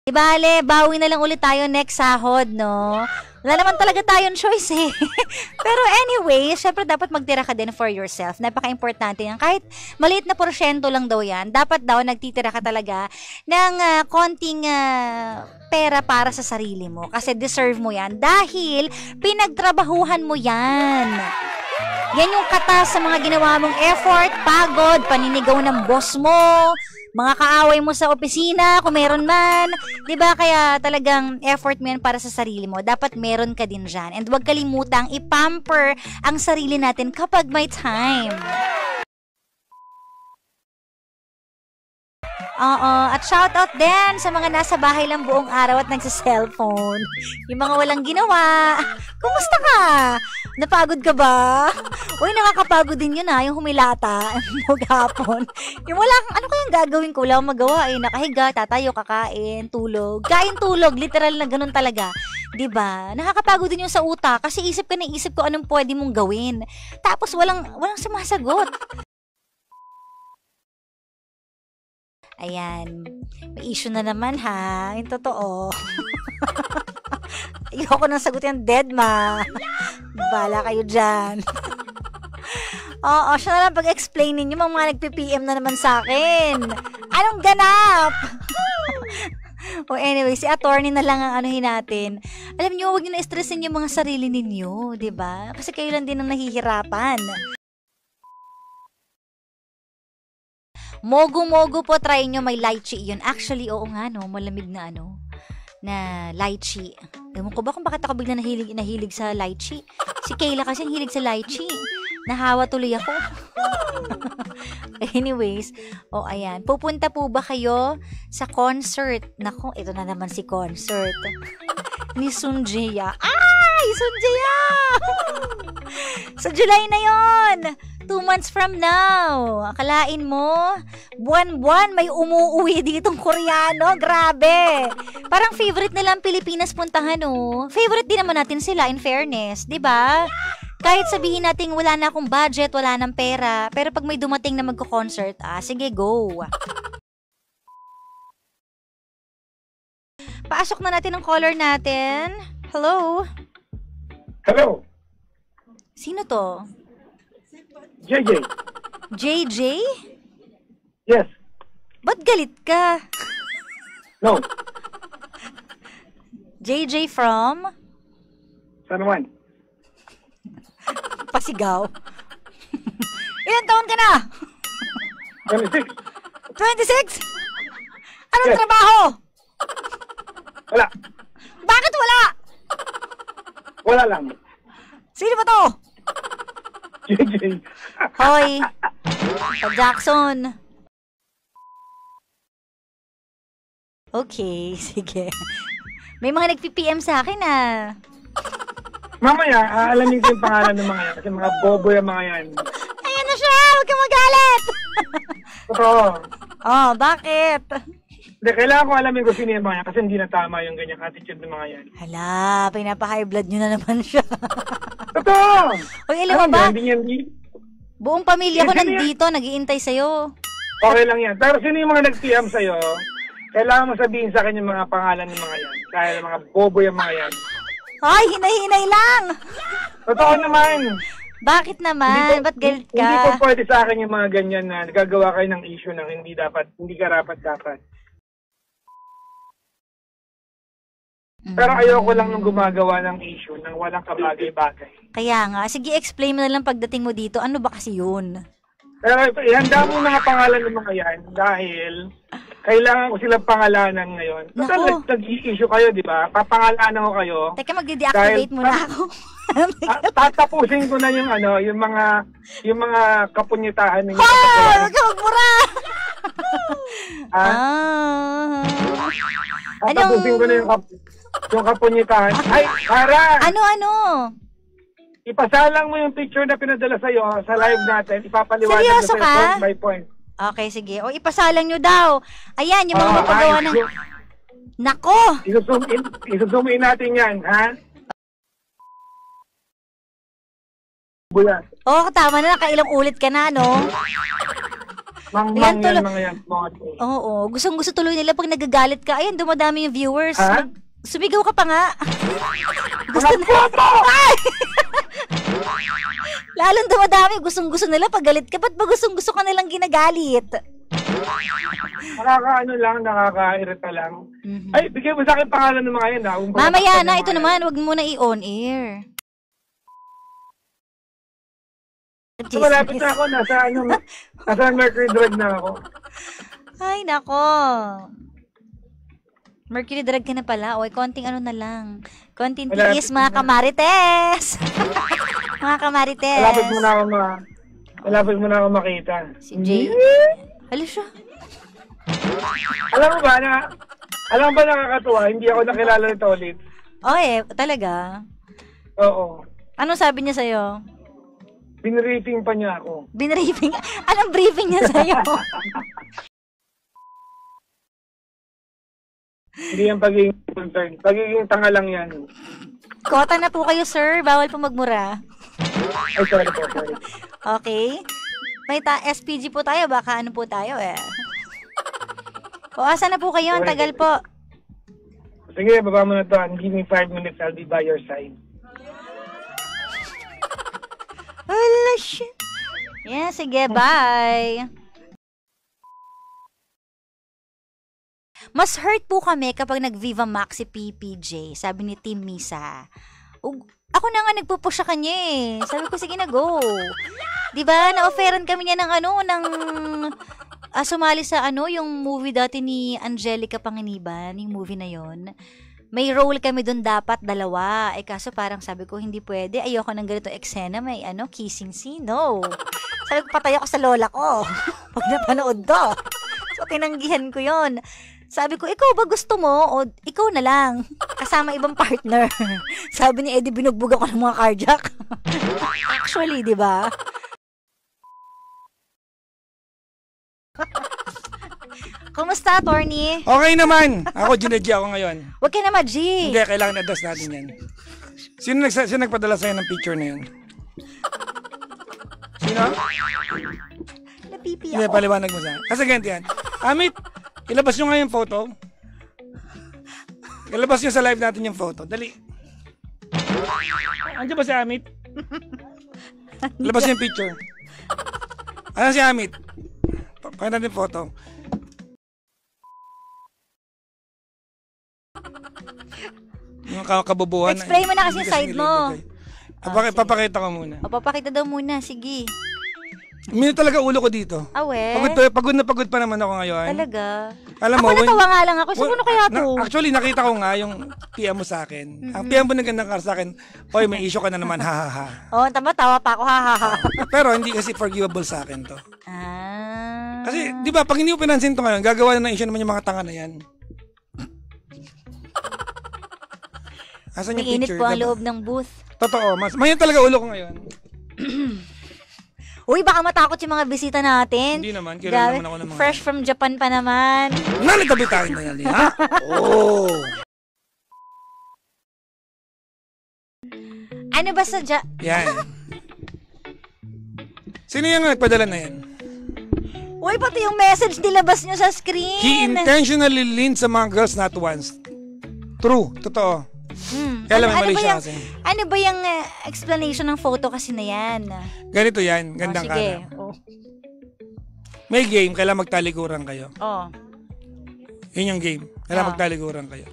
Di bale, bawi na lang ulit tayo next sahod, no? Wala naman talaga tayong choice eh. Pero anyway, syempre dapat magtira ka din for yourself. Napaka-importante yan. Kahit maliit na porsyento lang daw yan, dapat daw nagtitira ka talaga ng konting pera para sa sarili mo. Kasi deserve mo yan. Dahil pinagtrabahuhan mo yan. Yan yung katas sa mga ginawa mong effort, pagod, paninigaw ng boss mo, mga kaaway mo sa opisina, kung meron man. Diba? Kaya talagang effort mo yan para sa sarili mo. Dapat meron ka din dyan. And huwag kalimutang ipamper ang sarili natin kapag may time. Oo, at shoutout din sa mga nasa bahay lang buong araw at nagsa-cellphone. Yung mga walang ginawa. Kumusta ka? Napagod ka ba? Uy, nakakapagod din yun yung humilata. Maghapon. Yung wala kang, ano kayang gagawin ko? Wala akong magawa nakahiga, tatayo, kakain, tulog. Kain, tulog, literal na ganun talaga. Diba? Nakakapagod din yung sa utak kasi isip ko anong pwede mong gawin. Tapos walang sumasagot. Ayan. May issue na naman ha. Yung totoo. Ayoko nang sagutin dead ma. Bala kayo dyan. Oo, siya na lang pag-explain ninyo. Mga nagpi-PM na naman sa akin. Anong ganap? O anyway, si attorney na lang ang anuhin natin. Alam nyo, huwag nyo na-stressin yung mga sarili ninyo. Diba? Kasi kayo lang din ang nahihirapan. Mogu-mogu po, try nyo, may lychee yun. Actually, oo nga, no, malamig na na lychee. Ewan ko ba kung bakit ako bigla nahilig sa lychee? Si Kayla kasi ang hilig sa lychee. Nahawa tuloy ako. Anyways, ayan. Pupunta po ba kayo sa concert? Naku, ito na naman si concert. Ni Sunjaya. Ay, Sunjaya! Sa July na yon. 2 months from now. Akalain mo, buwan-buwan may umuuwi ditong Koreano. Grabe. Parang favorite nilang Pilipinas puntahan, no? Favorite din naman natin sila, in fairness. 'Di ba? Kahit sabihin natin wala na akong budget, wala nang pera, pero pag may dumating na magko-concert, sige, go. Paasok na natin ang caller natin. Hello? Hello? Sino to? JJ. JJ? Yes. Ba't galit ka? No. JJ from? San Juan. Pasigaw. Ilan taon ka na? 26. 26? Anong Yes. trabaho? Wala. Bakit wala? Wala lang. Sino ba to? JJ. Hoy. Jackson. Okay, sige. May mga nagpi-PM sa akin Mamaya, aalamin ko yung pangalan ng mga yan kasi mga bobo yung mga yan. Ayan na siya! Huwag kang magalit! Totoo. Bakit? Hindi, kailangan ko alamin ko sino yung mga yan kasi hindi na tama yung ganyang attitude ng mga yan. Hala, pinapa-high blood nyo na naman siya. Totoo! Uy, alam mo ba? Hindi. Buong pamilya ko nandito, nag-iintay sa'yo. Okay lang yan. Pero sino yung mga nag-PM sa'yo, kailangan mo sabihin sa akin yung mga pangalan ng mga yan. Dahil mga bobo yung mga yan. Ay, hinay-hinay lang! Totoo naman. Bakit naman? Ba't galit ka? Hindi po pwede sa akin yung mga ganyan na nagagawa kayo ng issue na hindi karapat-dapat. Pero ayoko lang nung gumagawa ng issue nang walang kabagay-bagay. Kaya nga, sige explain mo na lang pagdating mo dito. Ano ba kasi yun? Pero ihanda mo mga pangalan ng mga yan dahil kailangan ko silang pangalanan ngayon. Total, nag-i-issue kayo, di ba? Papangalanan ko kayo. Teka, magde-deactivate muna ako. Tatapusin ko na yung yung mga kapunyetahan ninyo. Hoy! Huwag ka magmura! Tatapusin ko na yung kapunyetahan. Ay, Kara! Ano? Ipasalang mo yung picture na pinadala sa'yo sa live natin. Ipapaliwanag seryoso na ka? point by point. Okay, sige. O, ipasalang nyo daw. Ayan, yung mga mapagawa ng... Nako! Isuzoom in natin yan, ha? Oo, tama na. Nakailang ulit ka na, no? Mang yan, mga yan. Oo, gustong-gusto tuloy nila pag nagagalit ka. Ayan, dumadami yung viewers. Ha? Sumigaw ka pa nga. Gusto Mga puto! Ay! Lalong dumadami. Gustong-gusto nila pag galit ka. Ba't ba gustong-gusto ka nilang ginagalit? Nakaka-irita lang. Ay, bigyan mo sa akin pangalan ng mga yan. Mamaya na, ito naman. Huwag mo na i-on air. So, malapit na ako. Nasa Mercury Drug na ako. Ay, nako. Mercury drug ka na pala. Oy, konting ano na lang. Konting tiis, mga kamarites. Mga kamarites. Malapit mo na ako makita. Si Jay. Halo siya. Alam mo ba nakakatuwa? Hindi ako nakilala nito ulit. Talaga? Oo. Anong sabi niya sa'yo? Binriefing pa niya ako. Binriefing? Anong briefing niya sa'yo? Hindi yan pagiging concern. Pagiging tanga lang yan. Kota na po kayo, sir. Bawal po magmura. Ay, sorry po. Okay. May SPG po tayo. Baka ano po tayo eh. O, asa na po kayo? Ang tagal po. Sige, baba mo na to. Give me 5 minutes. I'll be by your side. Hala, shit. Yeah, sige. Bye. Mas hurt po kami kapag nag-Viva Max si PPJ, sabi ni Team Misa. Ako na nga nagpo-push sa kanya eh. Sabi ko, sige na, go. Diba, na-offeran kami niya ng sumali sa yung movie dati ni Angelica Panginiban, yung movie na yon. May role kami dun dapat, 2. Kaso parang sabi ko, hindi pwede. Ayoko ng ganito eksena, may kissing scene. No. Sabi ko, patay ako sa lola ko. Pag napanood to. So, tinanggihan ko yon. Sabi ko, ikaw ba gusto mo? O ikaw na lang. Kasama ibang partner. Sabi ni Eddie, binugbog ako ng mga cardiac. Actually, di ba? Kumusta, Torny? Okay naman. Ako, G ako ngayon. Huwag ka naman, G. Hindi, kailangan na-address natin yan. Sino nagpadala sa'yo ng picture na yun? Sino? Napipi Hindi, ako. paliwanag mo sa'yo. Kasi ganito yan. Amit, ilabas nyo nga yung photo. Ilabas nyo sa live natin yung photo. Dali. Andiyan ba si Amit? Ilabas nyo yung picture. Ano si Amit? Pakita natin yung photo. Yung kabubuhan. Explain mo na kasi yung side mo. Papakita ko muna. O, papakita daw muna. Sige. Minit talaga ulo ko dito. Awe. Pagod na pagod pa naman ako ngayon. Talaga? Alam mo, ako natawa nga lang ako. Siguro kaya to? Actually, nakita ko nga yung PM mo sa akin. Ang PM mo nagandang sa akin, oy, may issue ka na naman, ha ha ha. Oh, tawa pa ako, ha ha ha. Pero hindi kasi forgivable sa akin to. Ah. Kasi, di ba, pag hindi mo pinansin to ngayon, gagawa na ng issue naman yung mga tanga na yan. Asan yung May init picture? po ang loob ng booth. Totoo, mayan talaga ulo ko ngayon. Uy, baka matakot yung mga bisita natin. Hindi naman, kailan naman ako ng mga... Fresh from Japan pa naman. Nalitabi tayo na yan, ha? Oh! Ano ba sa Yan. Sino yung nagpadala na yan? Uy, pati yung message nilabas nyo sa screen. He intentionally leaned sa mga girls not once. True, totoo. Kaya alam, may mali siya kasi. Ano ba yung explanation ng photo kasi na yan? Ganito yan, gandang sige. May game, kailangan magtalikuran kayo. Yun yung game, kailangan magtalikuran kayo.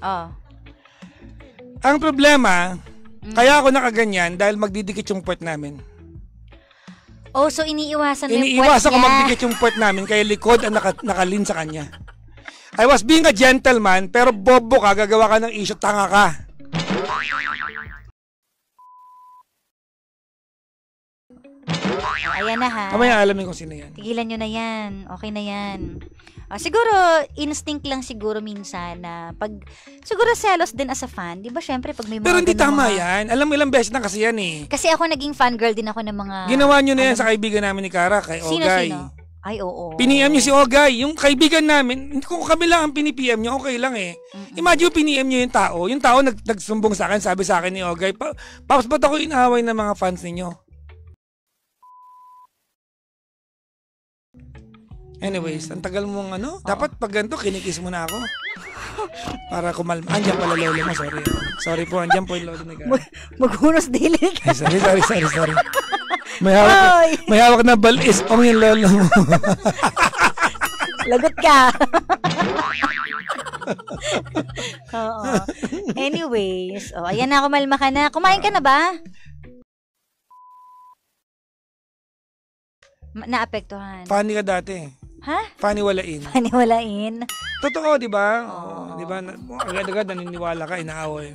Ang problema, kaya ako nakaganyan dahil magdidikit yung puwet namin. So iniiwasan mo yung puwet niya? Iniiwasan ko magdikit yung puwet namin kaya likod ang nakalin sa kanya. I was being a gentleman, pero bobo ka, gagawa ka ng issue, tanga ka. Ayan na ha. Kamaya alamin kung sino yan. Tigilan nyo na yan. Okay na yan. Siguro, instinct lang siguro minsan na pag, siguro selos din as a fan. Di ba syempre pag may mga... Pero hindi tama mga... yan. Alam mo ilang beses na kasi yan eh. Kasi ako naging fangirl din ako ng mga... Ginawa nyo na yan sa kaibigan namin ni Kara, kay Ogay. Sino? Ay, oo. Piniem nyo si Ogay. Yung kaibigan namin, kung kami lang ang pinipm nyo, okay lang eh. Imagine piniem nyo yung tao. Yung tao nagsumbong sa akin, sabi sa akin ni Ogay, Paps, ba't ako inaaway ng mga fans ninyo? Anyways, ang tagal mong dapat pag ganito, kinikis mo na ako. Para kumalma. Andiyan pala lolo mo, sorry. Sorry po, andiyan po yung lolo ni Kara. Maghunos dili ka. Sorry. May hawak na balis pang yung lolo mo. Lagot ka. Oo. Anyways, ayan na, kumalma ka na. Kumain ka na ba? Naapektuhan. Funny ka dati. Ha? Funny walain. Paniwalain. Totoo, di ba? Di ba? Agad-agad naniniwala ka, inaaway.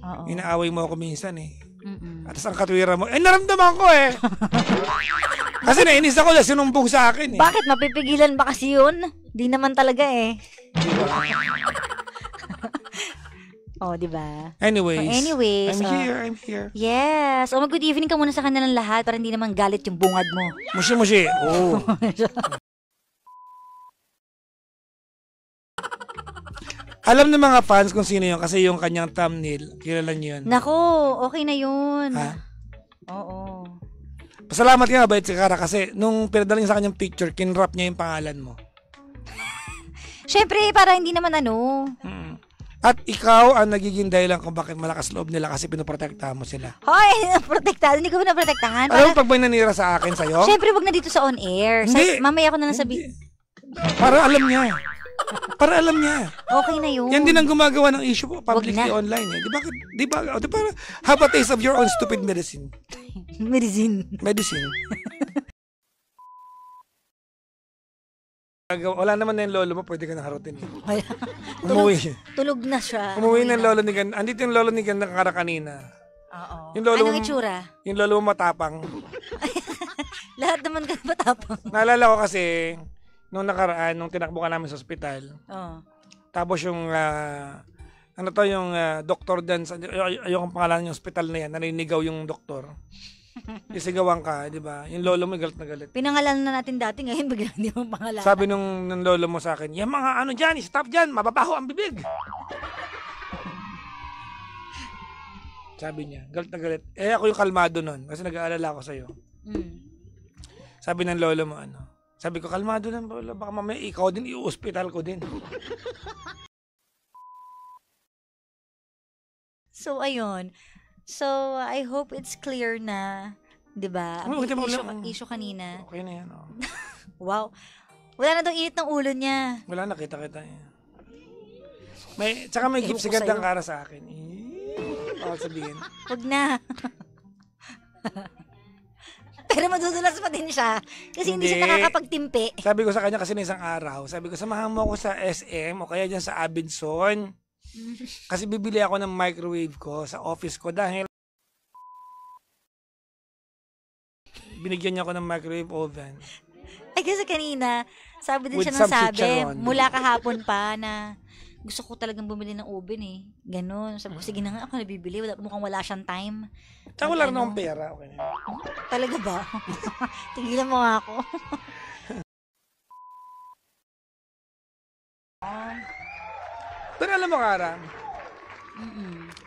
Oo. Inaaway mo ako minsan eh. Mm-mm. At ang katwiran mo, naramdaman ko eh. Kasi nainis ako na sinumbong sa akin eh. Bakit? Mapipigilan ba kasi yun? Di naman talaga eh. Di ba? Anyways. I'm here. Yes. Mag-good evening ka muna sa kanilang lahat para hindi naman galit yung bungad mo. Mushi. Oh. Alam ng mga fans kung sino yun kasi yung kanyang thumbnail, kilala niyo yun. Nako, okay na yun. Ha? Oo. Pasalamat ka nga bait si Kara kasi nung pinadala niya sa kanyang picture, kinrap niya yung pangalan mo. Siyempre, para hindi naman At ikaw ang nagiging dahilan kung bakit malakas loob nila kasi pinoprotektahan mo sila. Hoy, protektado. Hindi ko pinaprotektahan. Alam mo pag may nanira sa akin sa'yo? Siyempre, wag na dito sa on-air. Hindi. Mamaya ko na lang sabihin. Para alam niya. Okay na yun. Yan din ang gumagawa ng issue publicly online eh. Di ba? Have a taste of your own stupid medicine. Medicine. Wala naman na yung lolo mo, pwede ka na harutin. Tulog na siya. Umuwi ng lolo ni Ganda. Andito yung lolo ni Ganda Kara kanina. Oo. Yung lolo Anong itsura? Yung lolo mo matapang. Lahat naman ka matapang. Naalala ko kasi, nung nakaraan, nung tinakbo ka namin sa ospital, tapos yung, yung doktor dyan, ayokong pangalan yung ospital na yan, naninigaw yung doktor. Isigawan ka, di ba? Yung lolo mo galit na galit. Pinangalan na natin dati, ngayon bigla hindi mo pangalan. Sabi nung lolo mo sa akin, yung mga dyan, stop dyan, mababaho ang bibig. Sabi niya, galit na galit. Ako yung kalmado nun, kasi nag-aalala ako sa'yo. Sabi ng lolo mo, sabi ko, kalmado lang, lolo, baka mamaya ikaw din, i-hospital ko din. So, ayun. So, I hope it's clear na, di ba? Ang issue kanina. Okay na yan, Wow. Wala na daw init ng ulo niya. Wala na, kita-kita niya. Tsaka may gift si Gandang Kara sa akin. Baka sabihin. Huwag na. Pero madudulas pa din siya. Kasi hindi siya nakakapagtimpi. Sabi ko sa kanya kasi na isang araw, sabi ko, samahan mo ako sa SM o kaya dyan sa Abinson. Kasi bibili ako ng microwave ko sa office ko dahil binigyan niya ako ng microwave oven. Ay, kasi kanina, sabi din With siya some ng mula kahapon pa na gusto ko talagang bumili ng oven eh. Ganon. Sabi ko, sige na nga ako nabibili. Mukhang wala siyang time. Tsaka wala rin akong pera. Okay. Talaga ba? Tigilan mo nga ako. Pero alam mo, Kara,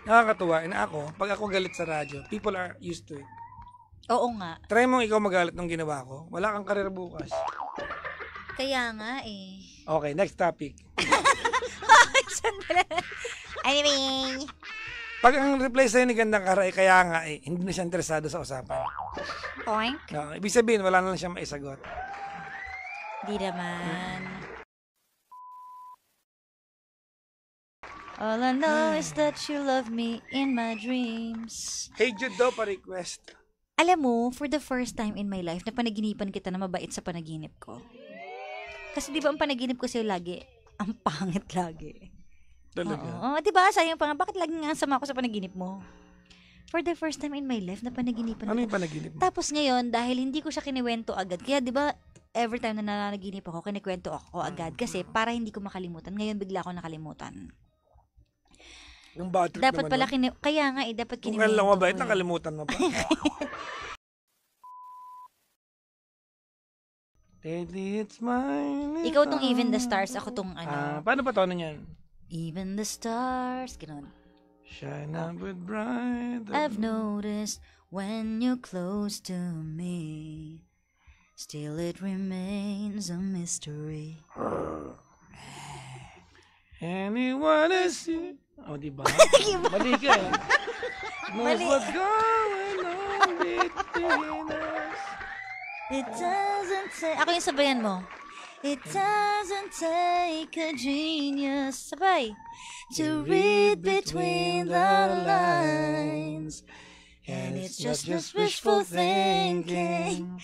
nakakatuwa. Pag ako galit sa radyo, people are used to it. Oo nga. Try mo ikaw magalit ng ginawa ko. Wala kang karir bukas. Kaya nga eh. Okay, next topic. Anyway. Pag ang reply sa'yo ni Gandang Kara, kaya nga hindi na siya interesado sa usapan. Oink? No, ibig sabihin, wala na lang siya maisagot. Di naman. All I know is that you love me in my dreams. Hey Jude daw pa-request. Alam mo, for the first time in my life, napanaginipan kita na mabait sa panaginip ko. Kasi di ba ang panaginip ko sa'yo lagi, ang pangit lagi. Talaga? Oo, di ba? Sayang pa nga, bakit lagi nga sama ko sa panaginip mo? For the first time in my life, napanaginipan Ano ko. yung panaginip mo? Tapos ngayon, dahil hindi ko siya kinikwento agad, kaya di ba, every time na nanaginip ako, kinikwento ako agad. Kasi para hindi ko makalimutan. Ngayon, bigla ako nakalimutan. Yung bad trip Dapat naman. pala, kaya nga dapat Kung kinikwento lang mabait, ko. nakalimutan mo pa. Lately, it's mine. Ikaw tong Even the Stars, ako tong Paano pa tono niyan? Even the stars, ganun. Shine up with bright. I've noticed when you're close to me. Still it remains a mystery. Anyone is you. Oh, di ba? Mali ka eh. Knows what's going on between us. It doesn't take... Ako yung sabayan mo. It doesn't take a genius. Sabay. To read between the lines. And it's just wishful thinking.